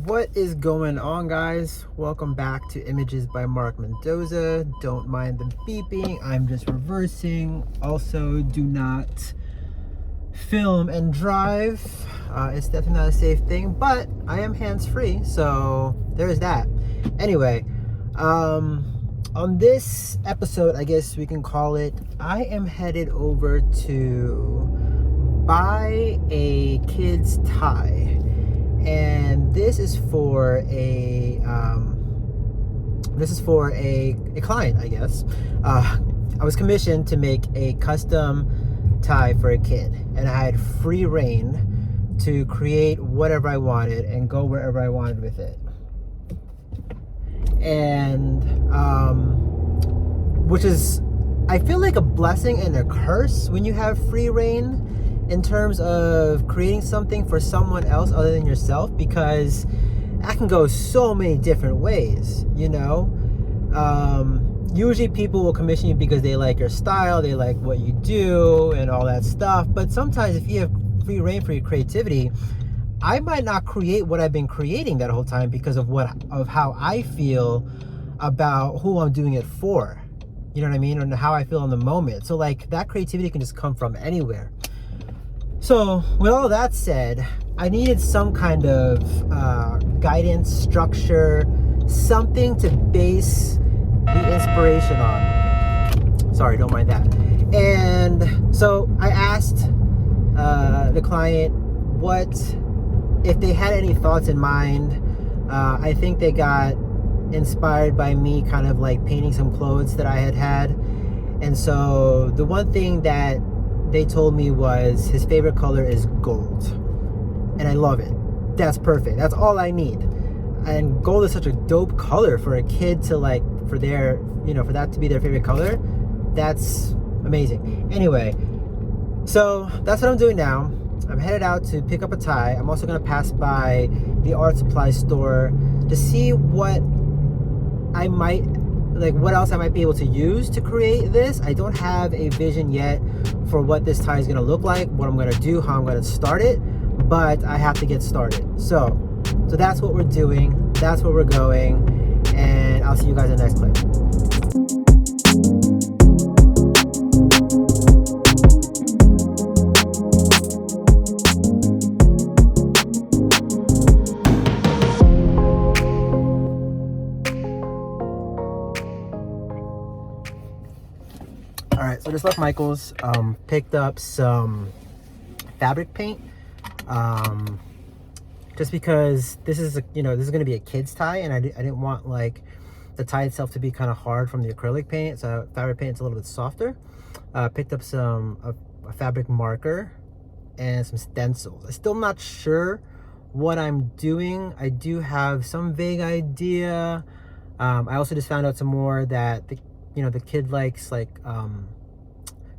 What is going on, guys? Welcome back to Images by Mark Mendoza. Don't mind the beeping, I'm just reversing. Also, do not film and drive. It's definitely not a safe thing, but I am hands-free, so there's that. Anyway, on this episode, I guess we can call it, I am headed over to buy a kid's tie. And this is for a client, I guess. I was commissioned to make a custom tie for a kid, and I had free reign to create whatever I wanted and go wherever I wanted with it. And which is, I feel like, a blessing and a curse when you have free reign in terms of creating something for someone else other than yourself, because that can go so many different ways, you know. Usually people will commission you because they like your style, they like what you do and all that stuff, but sometimes if you have free reign for your creativity, I might not create what I've been creating that whole time because of how I feel about who I'm doing it for, you know what I mean, and how I feel in the moment. So like, that creativity can just come from anywhere. So with all that said, I needed some kind of guidance, structure, something to base the inspiration on. Sorry, don't mind that. And so I asked the client what, if they had any thoughts in mind. I think they got inspired by me kind of like painting some clothes that I had. And so the one thing that they told me was his favorite color is gold, and I love it. That's perfect. That's all I need. And gold is such a dope color for a kid to like, for their, you know, for that to be their favorite color. That's amazing. Anyway, so that's what I'm doing now. I'm headed out to pick up a tie. I'm also going to pass by the art supply store to see what I might, like, what else I might be able to use to create this. I don't have a vision yet for what this tie is going to look like, what I'm going to do, how I'm going to start it, but I have to get started. So that's what we're doing. That's where we're going, and I'll see you guys in the next clip. Alright, so I just left Michael's, picked up some fabric paint, just because this is this is going to be a kid's tie, and I didn't want like the tie itself to be kind of hard from the acrylic paint, so fabric paint's a little bit softer. Picked up a fabric marker and some stencils. I'm still not sure what I'm doing. I do have some vague idea. I also just found out some more that the kid likes like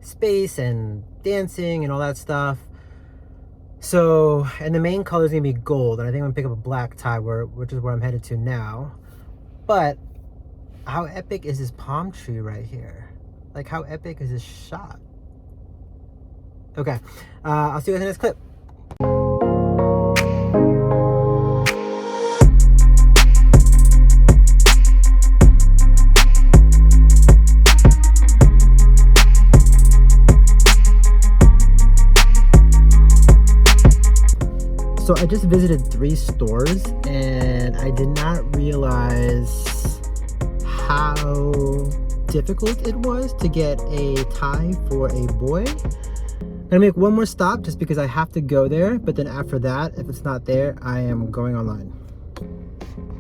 space and dancing and all that stuff. So, and the main color is gonna be gold, and I think I'm gonna pick up a black tie, which is where I'm headed to now. But how epic is this palm tree right here? Like, how epic is this shot? Okay, I'll see you guys in the next clip. So I just visited 3 stores, and I did not realize how difficult it was to get a tie for a boy. I'm gonna make one more stop just because I have to go there, but then after that, if it's not there, I am going online.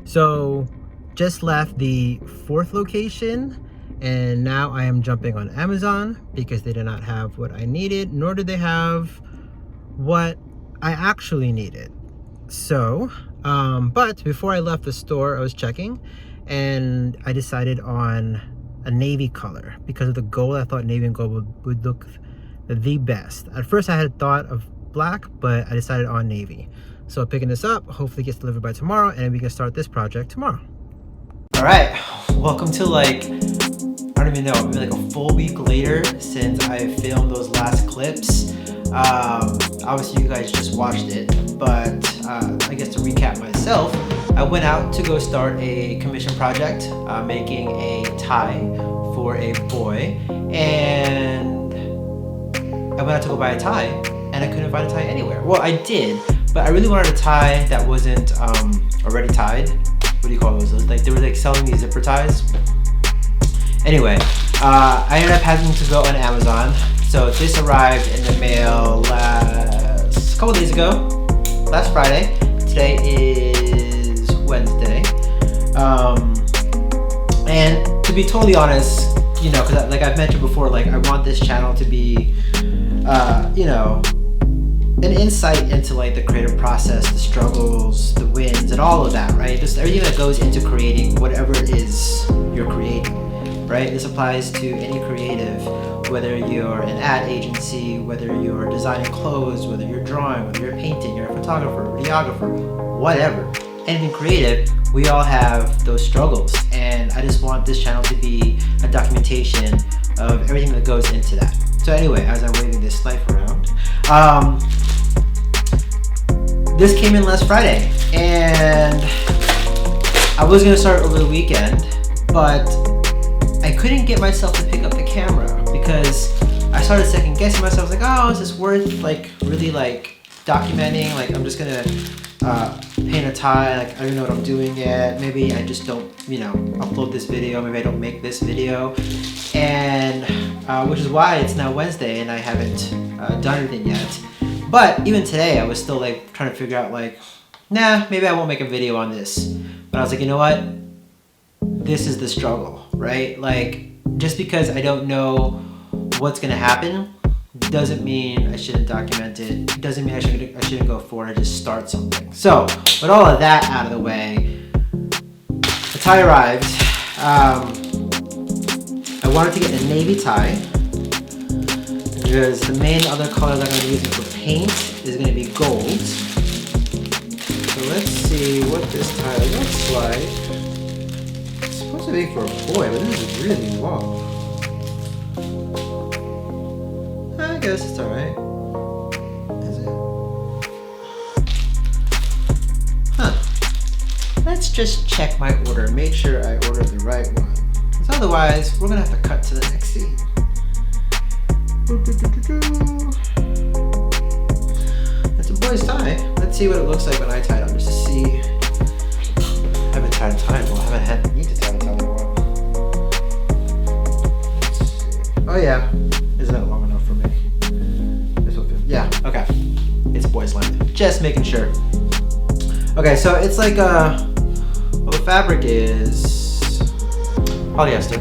So just left the 4th location, and now I am jumping on Amazon because they did not have what I needed, nor did they have what I actually needed. So but before I left the store, I was checking, and I decided on a navy color because of the gold. I thought navy and gold would look the best. At first I had thought of black, but I decided on navy. So picking this up, hopefully it gets delivered by tomorrow, and we can start this project tomorrow. All right, welcome to, like, I don't even know, maybe like a full week later since I filmed those last clips. Obviously you guys just watched it, but I guess to recap myself, I went out to go start a commission project, making a tie for a boy, and I went out to go buy a tie, and I couldn't find a tie anywhere. Well, I did, but I really wanted a tie that wasn't already tied. What do you call those? Like, they were like selling these zipper ties. Anyway, I ended up having to go on Amazon. So this arrived in the mail a couple days ago, last Friday. Today is Wednesday. And to be totally honest, you know, because like I've mentioned before, like I want this channel to be, you know, an insight into like the creative process, the struggles, the wins, and all of that, right? Just everything that goes into creating whatever it is you're creating, right? This applies to any creative, whether you're an ad agency, whether you're designing clothes, whether you're drawing, whether you're painting, you're a photographer, videographer, whatever. Anything creative, we all have those struggles, and I just want this channel to be a documentation of everything that goes into that. So anyway, as I'm waving this knife around, this came in last Friday, and I was gonna start over the weekend, but I couldn't get myself to pick up the camera because I started second guessing myself. I was like, oh, is this worth like really like documenting? Like, I'm just gonna paint a tie. Like, I don't know what I'm doing yet. Maybe I just don't, you know, upload this video. Maybe I don't make this video, and which is why it's now Wednesday and I haven't done anything yet. But even today, I was still like trying to figure out like, nah, maybe I won't make a video on this. But I was like, you know what? This is the struggle, right? Like, just because I don't know what's gonna happen doesn't mean I shouldn't document it. Doesn't mean I shouldn't go forward and just start something. So with all of that out of the way, the tie arrived. I wanted to get a navy tie because the main other color that I'm gonna be using for paint is gonna be gold. So let's see what this tie looks like. It's supposed to be for a boy, but this is really long. I guess it's alright. Is it? Huh. Let's just check my order, make sure I ordered the right one. Because otherwise, we're gonna have to cut to the next scene. It's a boy's tie. Let's see what it looks like when I tie it on, just to see. I haven't tied a tie in a while. I haven't had need to tie a tie in a while. Let's see. Oh yeah, isn't that long enough for me? This will fit. Yeah, okay. It's boy's length. Just making sure. Okay, so it's like well, the fabric is polyester.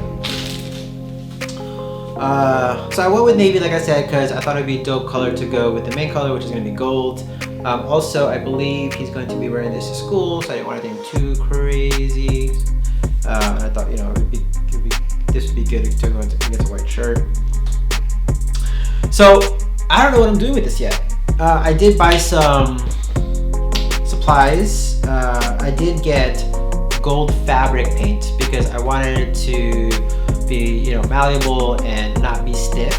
So I went with navy, like I said, because I thought it'd be a dope color to go with the main color, which is going to be gold. Also, I believe he's going to be wearing this to school, so I didn't want anything too crazy. And I thought, you know, this would be good to go against a white shirt. So I don't know what I'm doing with this yet. I did buy some supplies. I did get gold fabric paint because I wanted it to be, you know, malleable and not be stiff.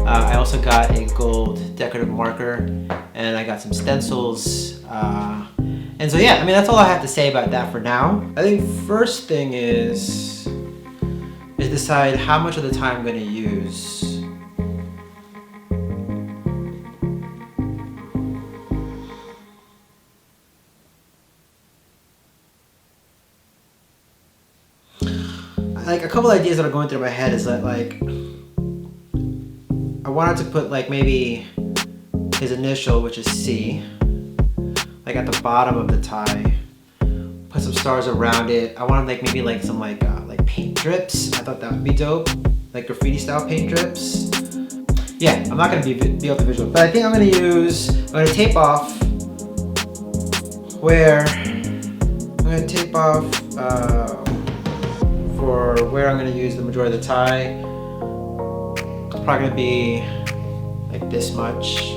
I also got a gold decorative marker, and I got some stencils. And so yeah, I mean, that's all I have to say about that for now. I think first thing is decide how much of the time I'm going to use. Like, a couple ideas that are going through my head is that, like, I wanted to put like maybe his initial, which is C, like at the bottom of the tie. Put some stars around it. I wanted like maybe like some like paint drips. I thought that would be dope, like graffiti style paint drips. Yeah, I'm not gonna be able to visual, but I think I'm gonna tape off where for where I'm gonna use the majority of the tie. It's probably gonna be like this much.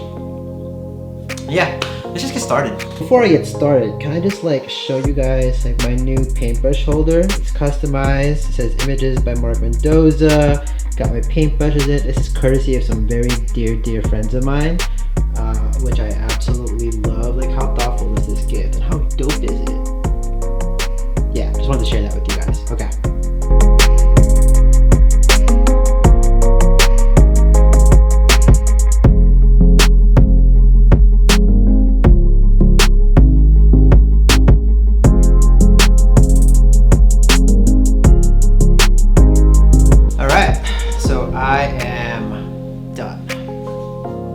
Yeah, let's just get started. Before I get started, can I just like show you guys like my new paintbrush holder? It's customized. It says images by Mark Mendoza. Got my paintbrushes in it. This is courtesy of some very dear friends of mine, which I absolutely love. Like, how thoughtful is this gift and how dope is it? just wanted to share that with you guys. Okay.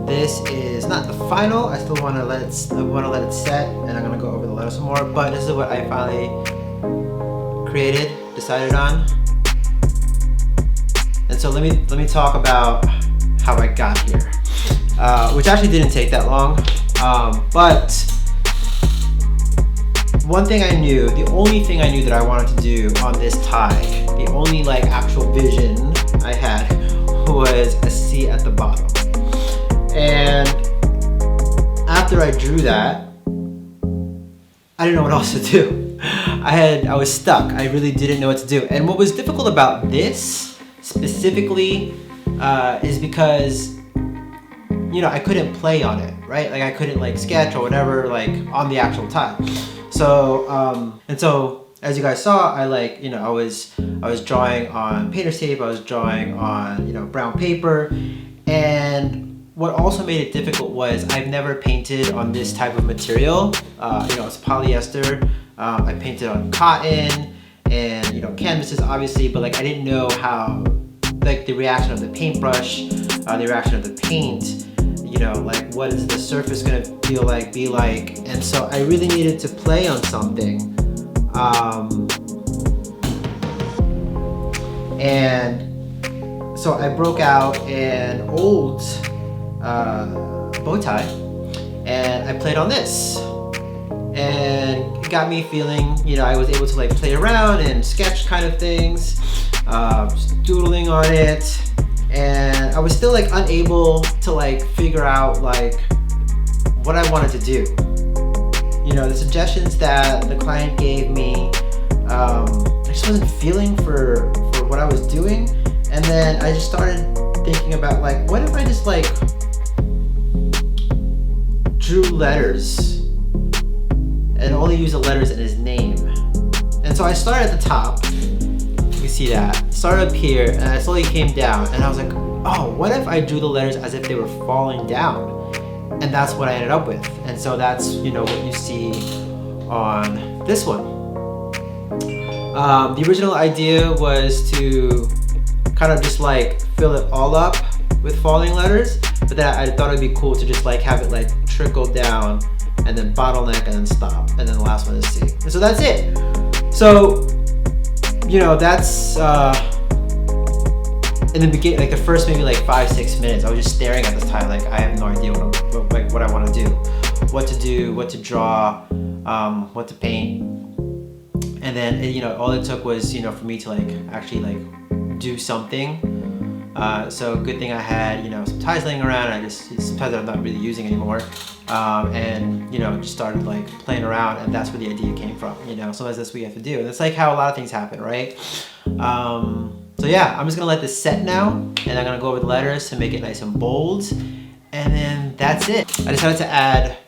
This is not the final. I still want to let it set, and I'm gonna go over the letter some more. But this is what I finally decided on. And so let me talk about how I got here, which actually didn't take that long. But one thing I knew, the only thing I knew that I wanted to do on this tie, the only like actual vision I had was a C at the bottom. And after I drew that, I didn't know what else to do. I was stuck. I really didn't know what to do. And what was difficult about this specifically is because, you know, I couldn't play on it, right? Like I couldn't like sketch or whatever, like on the actual tie. So, and so as you guys saw, I like, you know, I was drawing on painter's tape. I was drawing on, you know, brown paper. And what also made it difficult was I've never painted on this type of material. You know, it's polyester. I painted on cotton and, you know, canvases obviously, but like I didn't know how, like the reaction of the paintbrush, the reaction of the paint, you know, like what is the surface gonna feel like, be like. And so I really needed to play on something. And so I broke out an old bow tie and I played on this, and it got me feeling, you know, I was able to like play around and sketch kind of things, just doodling on it, and I was still like unable to like figure out like what I wanted to do. You know, the suggestions that the client gave me, I just wasn't feeling for what I was doing. And then I just started thinking about like, what if I just like drew letters and only use the letters in his name. And so I started at the top, you can see that, started up here, and I slowly came down, and I was like, oh, what if I drew the letters as if they were falling down? And that's what I ended up with. And so that's, you know, what you see on this one. The original idea was to kind of just like fill it all up with falling letters, but then I thought it'd be cool to just like have it like trickle down and then bottleneck and then stop, and then the last one is C. And so that's it. So, you know, that's in the beginning, like the first maybe like 5-6 minutes, I was just staring at this tie like I have no idea what I want to do, what to draw, what to paint. And then, you know, all it took was, you know, for me to like actually like do something. So good thing I had, you know, some ties laying around. It's ties that I'm not really using anymore. And, you know, just started like playing around, and that's where the idea came from. You know, sometimes that's what you have to do. And it's like how a lot of things happen, right? So yeah, I'm just gonna let this set now, and I'm gonna go over the letters to make it nice and bold. And then that's it. I decided to add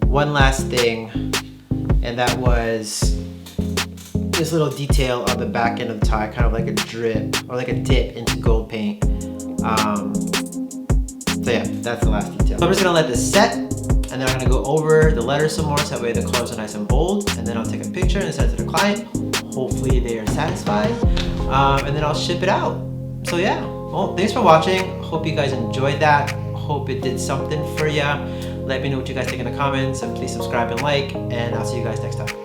one last thing, and that was this little detail on the back end of the tie, kind of like a drip or like a dip into gold paint. So yeah, that's the last detail. So I'm just gonna let this set, and then I'm gonna go over the letters some more so that way the colors are nice and bold, and then I'll take a picture and send it to the client. Hopefully they are satisfied, and then I'll ship it out. So yeah, well, thanks for watching. Hope you guys enjoyed that. Hope it did something for you. Let me know what you guys think in the comments, and please subscribe and like, and I'll see you guys next time.